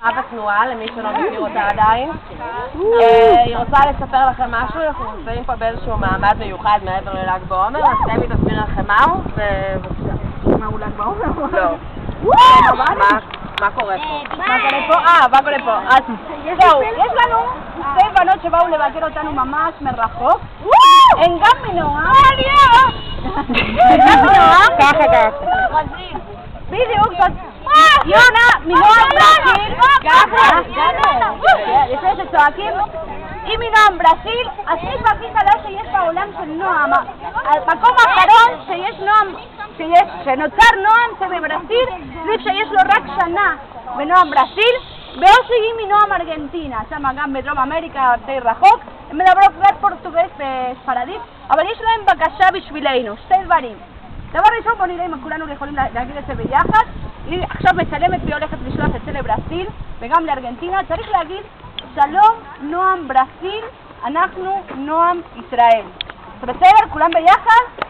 אבא תנועה, למי שלא מכיר אותה עדיין. היא רוצה לספר לכם משהו, אנחנו נמצאים פה באיזשהו מעמד מיוחד מעבר לל"ג בעומר, אז דבי תסביר לכם מהו, ובבקשה. מהו ל"ג בעומר? לא. מה קורה פה? מה קורה פה? אז זהו, יש לנו שתי בנות שבאו לבקר אותנו ממש מרחוק. הן גם מנועם. ככה. בדיוק, יונה מנועם ברזיל. לפני שצועקים, היא מנועם ברזיל, הסניף הכי חלש שיש בעולם של נועם. המקום האחרון שיש נועם, שנוצר נועם זה בברזיל, סניף שיש לו רק שנה בנועם ברזיל, בעוד שהיא מנועם ארגנטינה, שם גם בדרום אמריקה די רחוק, הם מדברות רק פורטוגז וספרדית, אבל יש להם בקשה בשבילנו, שתי דברים. דבר ראשון, בוא נראה אם כולנו יכולים להגיד את זה ביחד. היא עכשיו מצלמת והיא הולכת לשלוח את זה לברזיל וגם לארגנטינה. צריך להגיד שלום נועם ברזיל, אנחנו נועם ישראל. בסדר? כולם ביחד?